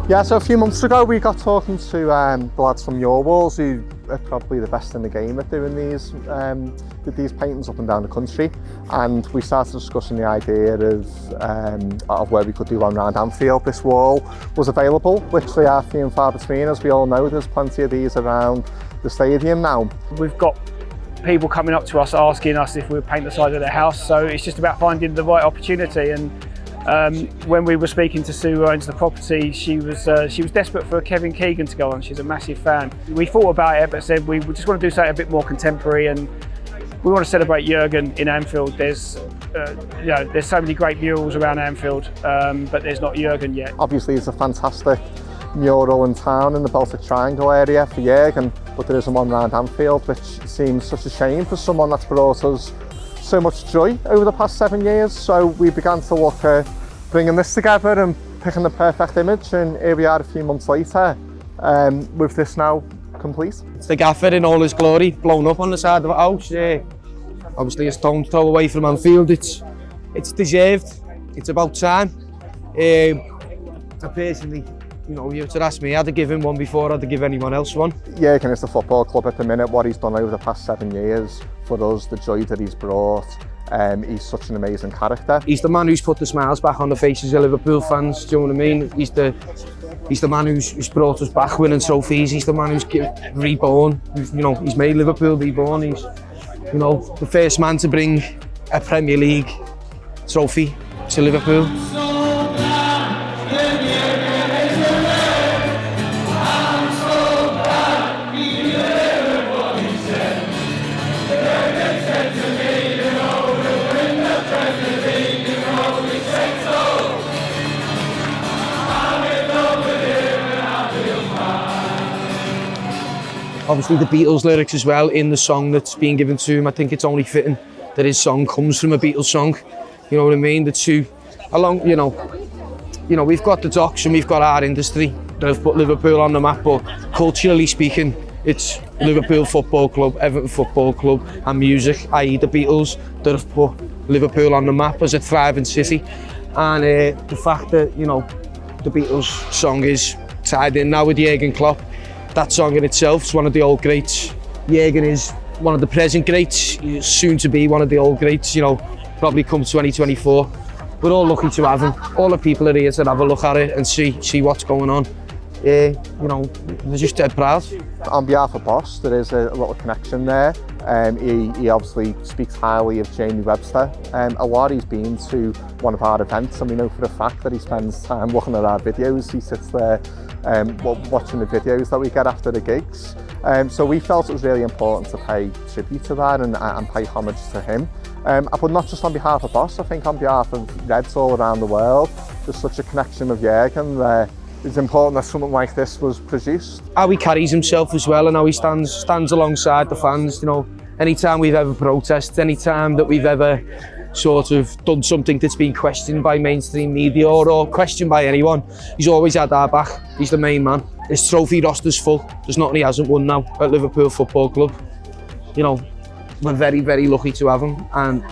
Yeah, so a few months ago we got talking to the lads from Murwalls, who are probably the best in the game at doing these paintings up and down the country, and we started discussing the idea of where we could do one around Anfield. This wall was available, literally are few and far between. As we all know, there's plenty of these around the stadium now. We've got people coming up to us asking us if we would paint the side of their house, so it's just about finding the right opportunity. And when we were speaking to Sue, who owns the property, she was desperate for Kevin Keegan to go on. She's a massive fan. We thought about it, but said we just want to do something a bit more contemporary, and we want to celebrate Jurgen in Anfield. There's so many great murals around Anfield, but there's not Jurgen yet. Obviously, it's a fantastic mural in town in the Baltic Triangle area for Jurgen, but there isn't one around Anfield, which seems such a shame for someone that's brought us so much joy over the past 7 years. So we began to look at bringing this together and picking the perfect image, and here we are a few months later with this now complete. It's the gaffer in all his glory, blown up on the side of the house. Obviously a stone's throw away from Anfield. It's deserved. It's about time. I personally, you were to ask me, I'd have given one before I'd have given anyone else one. Jurgen is the football club at the minute. What he's done over the past 7 years for us, the joy that he's brought. He's such an amazing character. He's the man who's put the smiles back on the faces of Liverpool fans. Do you know what I mean? He's the man who's brought us back winning trophies. He's the man who's reborn. He's made Liverpool reborn. He's, the first man to bring a Premier League trophy to Liverpool. Obviously the Beatles lyrics as well in the song that's being given to him. I think it's only fitting that his song comes from a Beatles song. You know what I mean? The two, along, we've got the Docs and we've got our industry that have put Liverpool on the map, but culturally speaking, it's Liverpool Football Club, Everton Football Club and music, i.e. the Beatles, that have put Liverpool on the map as a thriving city. And the fact that, the Beatles song is tied in now with Jurgen Klopp, that song in itself is one of the old greats. Jurgen is one of the present greats, he's soon to be one of the old greats, probably come 2024. We're all lucky to have him. All the people are here to have a look at it and see what's going on. We're just dead proud. On behalf of Boss, there is a little connection there. He obviously speaks highly of Jamie Webster. A lot he's been to one of our events, and we know for a fact that he spends time looking at our videos. He sits there watching the videos that we get after the gigs. So we felt it was really important to pay tribute to that and pay homage to him. But not just on behalf of Boss, I think on behalf of Reds all around the world. There's such a connection with Jurgen there. It's important that something like this was produced. How he carries himself as well and how he stands alongside the fans. Anytime we've ever protested, any time that we've ever sort of done something that's been questioned by mainstream media or questioned by anyone, he's always had our back. He's the main man. His trophy roster's full. There's nothing he hasn't won now at Liverpool Football Club. We're very, very lucky to have him. And,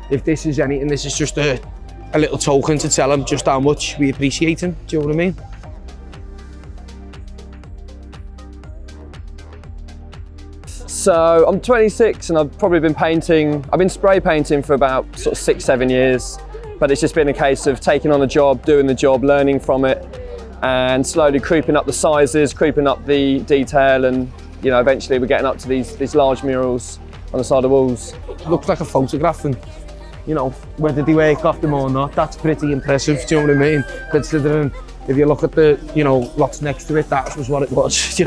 if this is anything, this is just a little token to tell him just how much we appreciate him. Do you know what I mean? So I'm 26 and I've probably been spray painting for about sort of 6-7 years, but it's just been a case of taking on the job, doing the job, learning from it, and slowly creeping up the sizes, creeping up the detail, and eventually we're getting up to these large murals on the side of walls. It looks like a photograph, and whether they work off them or not, that's pretty impressive. Do you know what I mean? Considering if you look at the what's next to it, that was what it was.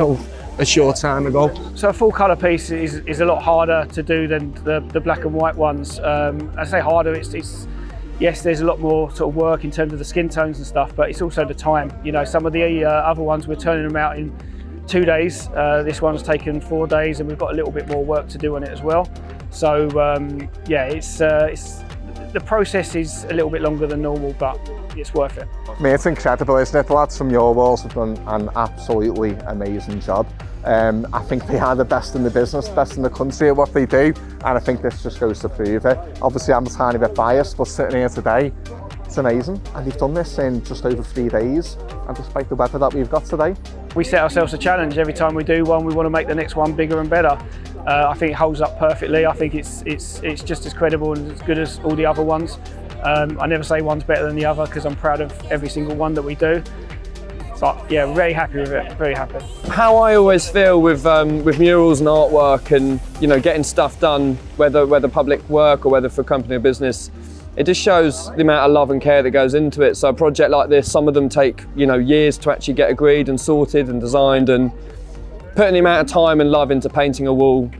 A short time ago. So a full colour piece is a lot harder to do than the black and white ones. I say harder, it's yes, there's a lot more sort of work in terms of the skin tones and stuff, but it's also the time. Some of the other ones we're turning them out in 2 days. This one's taken 4 days, and we've got a little bit more work to do on it as well. So it's the process is a little bit longer than normal, but it's worth it. It's incredible, isn't it? The lads from Murwalls have done an absolutely amazing job. I think they are the best in the business, best in the country at what they do, and I think this just goes to prove it. Obviously I'm a tiny bit biased, but sitting here today, It's amazing, and they've done this in just over 3 days, and despite the weather that we've got today. We set ourselves a challenge. Every time we do one, we want to make the next one bigger and better. I think it holds up perfectly. I think it's just as credible and as good as all the other ones. I never say one's better than the other because I'm proud of every single one that we do. But yeah, very happy with it, very happy. How I always feel with murals and artwork and getting stuff done, whether public work or whether for company or business, it just shows the amount of love and care that goes into it. So a project like this, some of them take years to actually get agreed and sorted and designed, and putting the amount of time and love into painting a wall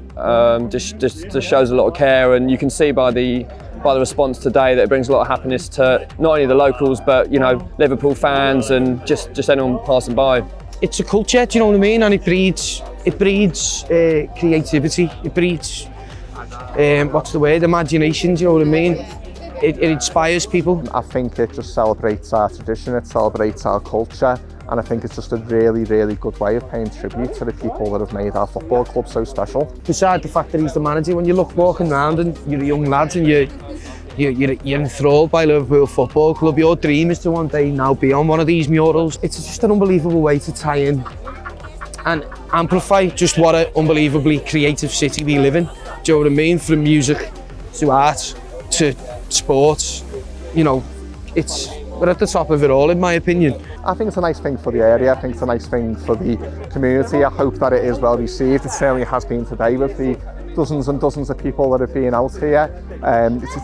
just shows a lot of care, and you can see by the response today that it brings a lot of happiness to not only the locals but Liverpool fans and just anyone passing by. It's a culture, do you know what I mean? And it breeds creativity. It breeds imagination, do you know what I mean? It inspires people. I think it just celebrates our tradition, it celebrates our culture, and I think it's just a really, really good way of paying tribute to the people that have made our football club so special. Besides the fact that he's the manager, when you look walking around and you're a young lad and you're enthralled by Liverpool Football Club, your dream is to one day now be on one of these murals. It's just an unbelievable way to tie in and amplify just what an unbelievably creative city we live in. Do you know what I mean? From music to art to sports, we're at the top of it all, in my opinion. I think it's a nice thing for the area, I think it's a nice thing for the community. I hope that it is well received. It certainly has been today with the dozens and dozens of people that have been out here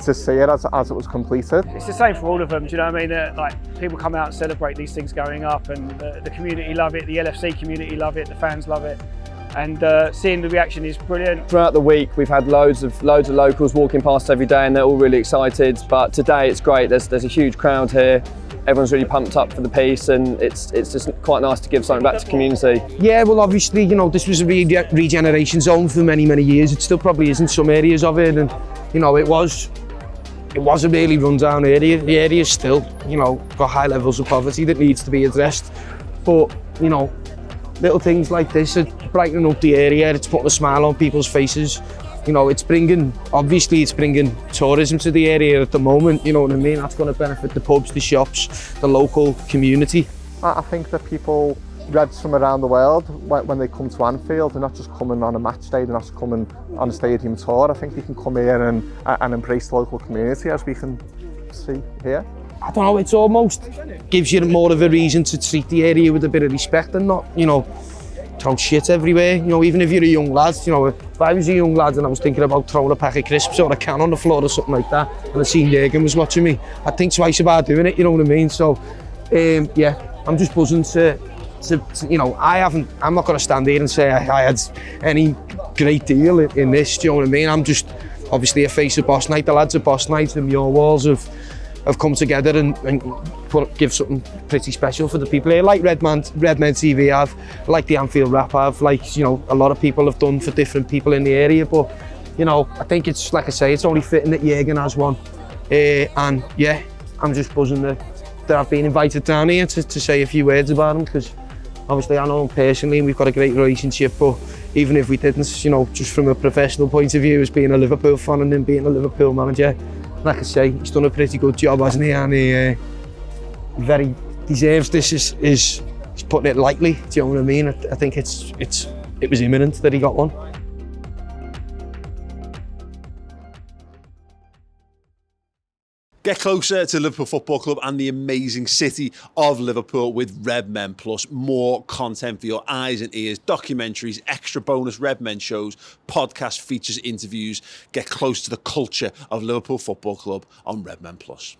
to see it as it was completed. It's the same for all of them, do you know what I mean? Like, people come out and celebrate these things going up, and the community love it, the LFC community love it, the fans love it. And seeing the reaction is brilliant. Throughout the week we've had loads of locals walking past every day, and they're all really excited, but today it's great. There's a huge crowd here. Everyone's really pumped up for the piece, and it's just quite nice to give something back to the community. Yeah, well obviously this was a regeneration zone for many years. It still probably is in some areas of it, and it was a really run down area. The area's still got high levels of poverty that needs to be addressed, but little things like this are brightening up the area. It's putting a smile on people's faces. It's bringing tourism to the area at the moment, you know what I mean? That's going to benefit the pubs, the shops, the local community. I think that people, Reds from around the world, when they come to Anfield, they're not just coming on a match day, they're not just coming on a stadium tour. I think they can come here and embrace the local community, as we can see here. I don't know, it's almost gives you more of a reason to treat the area with a bit of respect and not, throw shit everywhere. Even if you're a young lad, if I was a young lad and I was thinking about throwing a pack of crisps or a can on the floor or something like that, and I seen Jurgen was watching me, I'd think twice about doing it, you know what I mean? So, yeah, I'm just buzzing to I'm not going to stand here and say I had any great deal in this, do you know what I mean? I'm just obviously a face of Boss Night. The lads at Boss Night and Murwalls have come together and give something pretty special for the people here, like Redmen TV have, like the Anfield Rap have, like a lot of people have done for different people in the area. But I think it's, like I say, it's only fitting that Jurgen has one, and yeah, I'm just buzzing that I've been invited down here to say a few words about him, because obviously I know him personally and we've got a great relationship, but even if we didn't, just from a professional point of view, as being a Liverpool fan and him being a Liverpool manager, like I say, he's done a pretty good job, hasn't he? And he very deserves this. He's putting it lightly. Do you know what I mean? I think it was imminent that he got one. Get closer to Liverpool Football Club and the amazing city of Liverpool with Redmen Plus. More content for your eyes and ears, documentaries, extra bonus Redmen shows, podcast features, interviews. Get close to the culture of Liverpool Football Club on Redmen Plus.